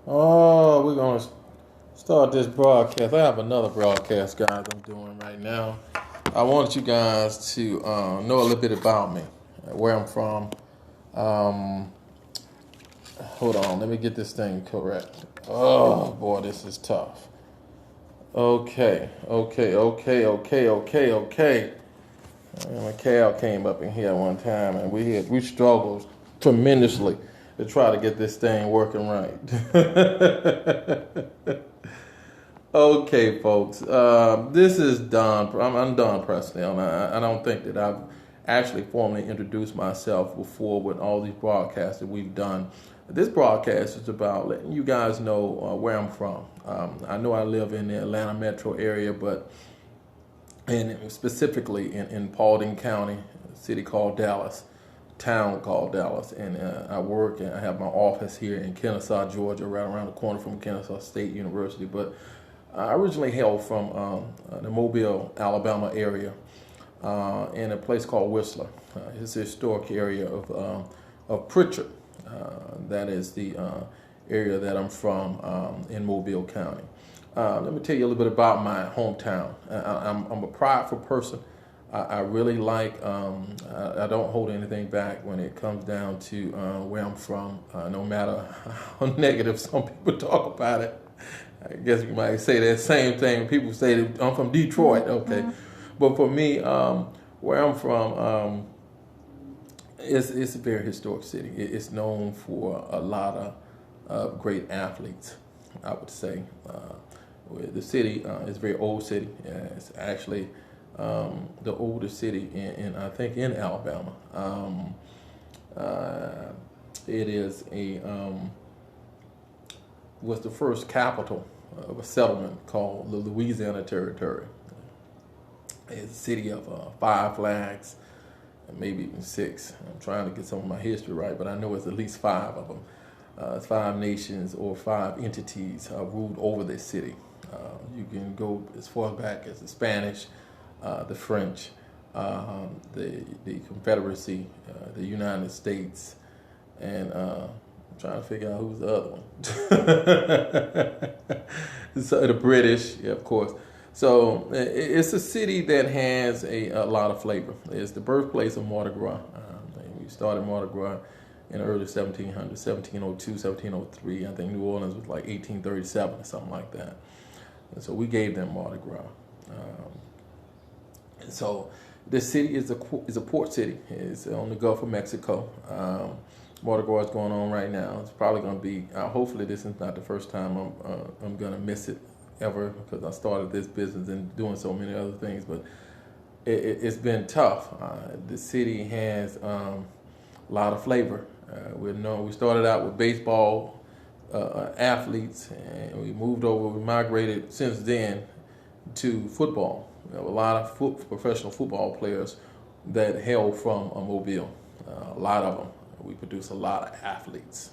Oh, we're going to start this broadcast. I have another broadcast, guys, I'm doing right now. I want you guys to know a little bit about me, where I'm from. Um, Hold on, let me get this thing correct. Oh, boy, this is tough. Okay. My cow came up in here one time, and we struggled tremendously to try to get this thing working right. Okay, folks. This is Don. I'm Don Presnell. I don't think that I've actually formally introduced myself before with all these broadcasts that we've done. This broadcast is about letting you guys know where I'm from. I know I live in the Atlanta metro area, but specifically in Paulding County, a city called Dallas, town called Dallas, and I work and I have my office here in Kennesaw, Georgia, right around the corner from Kennesaw State University. But I originally hail from the Mobile, Alabama area, in a place called Whistler. It's a historic area of Pritchard. That is the area that I'm from in Mobile County. Let me tell you a little bit about my hometown. I'm a prideful person. I really like, I don't hold anything back when it comes down to where I'm from, no matter how negative some people talk about it. I guess you might say that same thing. People say that I'm from Detroit, okay. But for me, where I'm from, it's a very historic city. It's known for a lot of great athletes, I would say. The city is a very old city. It's actually the oldest city I think in Alabama. It is was the first capital of a settlement called the Louisiana Territory. It's a city of 5 flags, and maybe even 6. I'm trying to get some of my history right, but I know it's at least 5 of them. It's 5 nations or 5 entities ruled over this city. You can go as far back as the Spanish, the French, the Confederacy, the United States, and I'm trying to figure out who's the other one. So the British, yeah, of course. So it's a city that has a lot of flavor. It's the birthplace of Mardi Gras. We started Mardi Gras in the early 1700s, 1702, 1703. I think New Orleans was like 1837 or something like that. And so we gave them Mardi Gras. And so this city is a port city. It's on the Gulf of Mexico. Mardi Gras is going on right now. It's probably going to be, hopefully this is not the first time I'm going to miss it ever, because I started this business and doing so many other things, but it's been tough. The city has a lot of flavor. We started out with baseball athletes, and we migrated since then to football. We have a lot of professional football players that hail from Mobile. A lot of them. We produce a lot of athletes.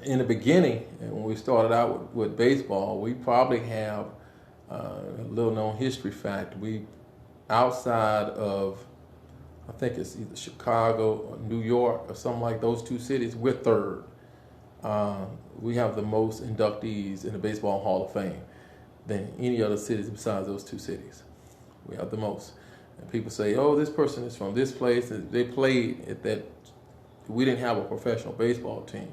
In the beginning, when we started out with baseball, we probably have a little known history fact. We, outside of, I think it's either Chicago or New York or something like those 2 cities, we're third. We have the most inductees in the Baseball Hall of Fame than any other cities besides those 2 cities. We have the most. And people say, oh, this person is from this place. They played at that. We didn't have a professional baseball team.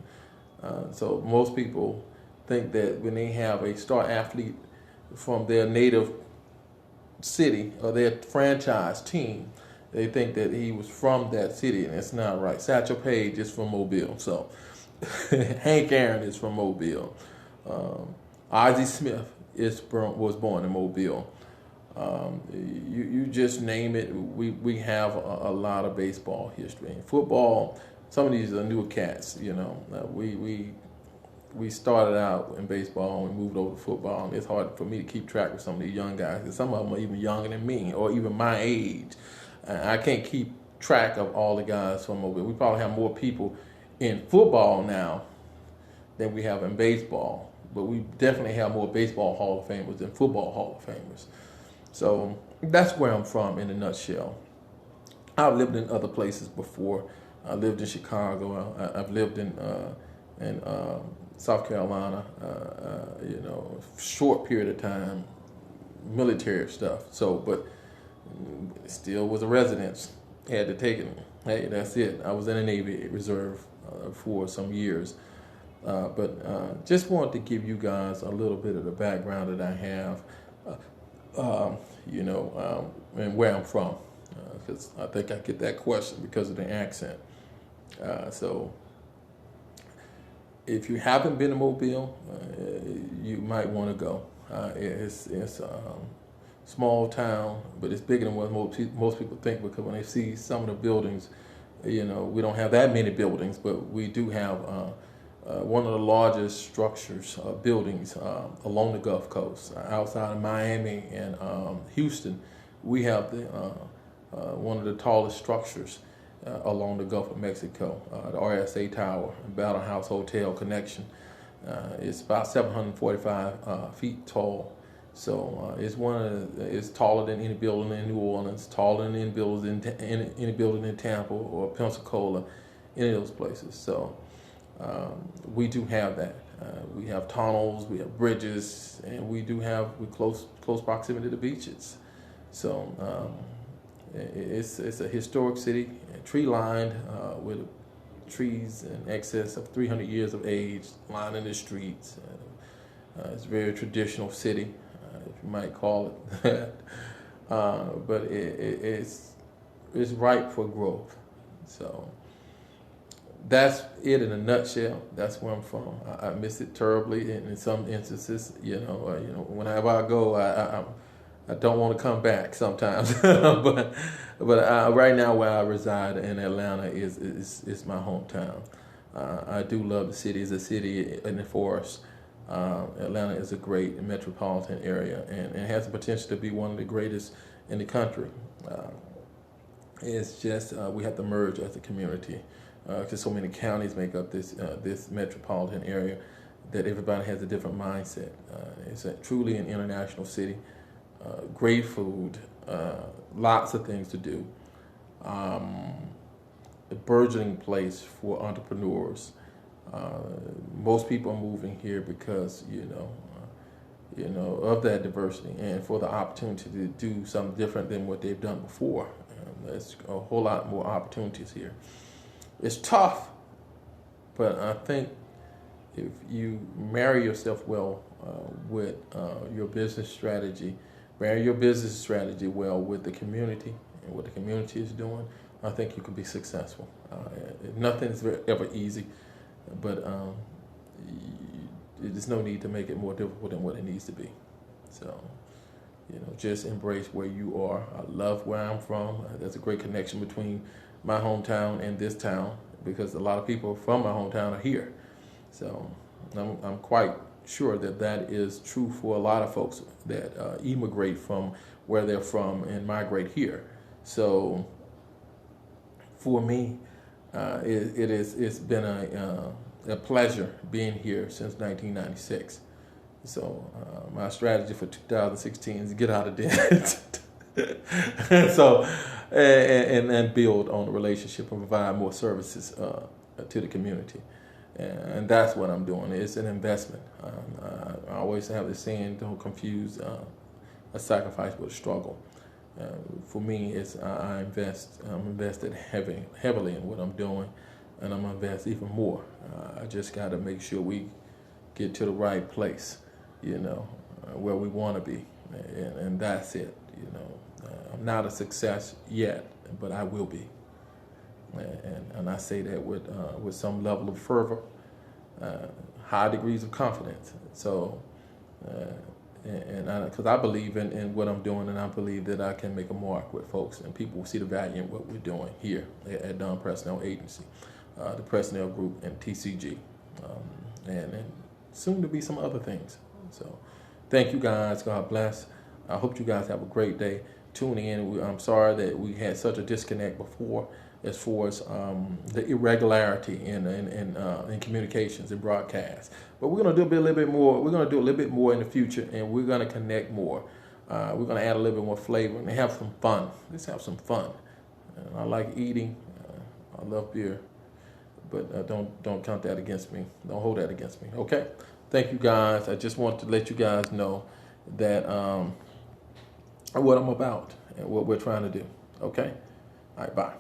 So most people think that when they have a star athlete from their native city or their franchise team, they think that he was from that city, and it's not right. Satchel Paige is from Mobile, so Hank Aaron is from Mobile. Ozzie Smith was born in Mobile. You just name it. We have a lot of baseball history. In football, some of these are newer cats. We started out in baseball and we moved over to football, and it's hard for me to keep track of some of these young guys, because some of them are even younger than me or even my age. I can't keep track of all the guys from Mobile. We probably have more people in football now than we have in baseball, but we definitely have more baseball Hall of Famers than football Hall of Famers. So that's where I'm from in a nutshell. I've lived in other places before. I lived in Chicago. I've lived in South Carolina. Short period of time, military stuff. So, but still was a residence. Had to take it. Hey, that's it. I was in the Navy Reserve for some years. But just wanted to give you guys a little bit of the background that I have, and where I'm from, because I think I get that question because of the accent. So if you haven't been to Mobile, you might want to go. It's small town, but it's bigger than what most people think, because when they see some of the buildings, we don't have that many buildings, but we do have one of the largest structures, buildings along the Gulf Coast. Outside of Miami and Houston, we have one of the tallest structures along the Gulf of Mexico, the RSA Tower, Battle House Hotel connection. It's about 745 feet tall. So it's taller than any building in New Orleans, taller than any building in Tampa or Pensacola, any of those places. So we do have that. We have tunnels, we have bridges, and we close proximity to beaches. So it's a historic city, tree lined with trees in excess of 300 years of age lining the streets. It's a very traditional city, if you might call it that. But it's ripe for growth. So that's it in a nutshell. That's where I'm from. I miss it terribly, and in some instances, whenever I go, I don't want to come back sometimes. but right now, where I reside in Atlanta is my hometown. I do love the city. It's a city in the forest. Atlanta is a great metropolitan area, and it has the potential to be one of the greatest in the country. It's just we have to merge as a community, because so many counties make up this metropolitan area that everybody has a different mindset. It's truly an international city. Great food, lots of things to do. A burgeoning place for entrepreneurs. Most people are moving here because of that diversity and for the opportunity to do something different than what they've done before. There's a whole lot more opportunities here. It's tough, but I think if you marry yourself well with your business strategy, marry your business strategy well with the community and what the community is doing, I think you can be successful. Nothing's ever easy, but there's no need to make it more difficult than what it needs to be. So, just embrace where you are. I love where I'm from. There's a great connection between my hometown and this town, because a lot of people from my hometown are here. So I'm quite sure that is true for a lot of folks that immigrate from where they're from and migrate here. So for me, it's been a pleasure being here since 1996. So my strategy for 2016 is to get out of debt. So and build on the relationship and provide more services to the community. And that's what I'm doing. It's an investment. I always have this saying, don't confuse a sacrifice with a struggle. For me, I'm invested heavily in what I'm doing, and I'm going to invest even more. I just got to make sure we get to the right place, where we want to be, and that's it. I'm not a success yet, but I will be. And I say that with some level of fervor, high degrees of confidence. So, because I believe in what I'm doing, and I believe that I can make a mark with folks, and people will see the value in what we're doing here at Don Presnell Agency, the Presnell Group, and TCG, and soon to be some other things. So, thank you guys. God bless. I hope you guys have a great day. Tune in. I'm sorry that we had such a disconnect before, as far as the irregularity in communications and broadcasts. But we're going to do a little bit more. We're going to do a little bit more in the future, and we're going to connect more. We're going to add a little bit more flavor and have some fun. Let's have some fun. I like eating. I love beer, but don't count that against me. Don't hold that against me. Okay. Thank you guys. I just want to let you guys know that what I'm about and what we're trying to do. Okay. All right. Bye.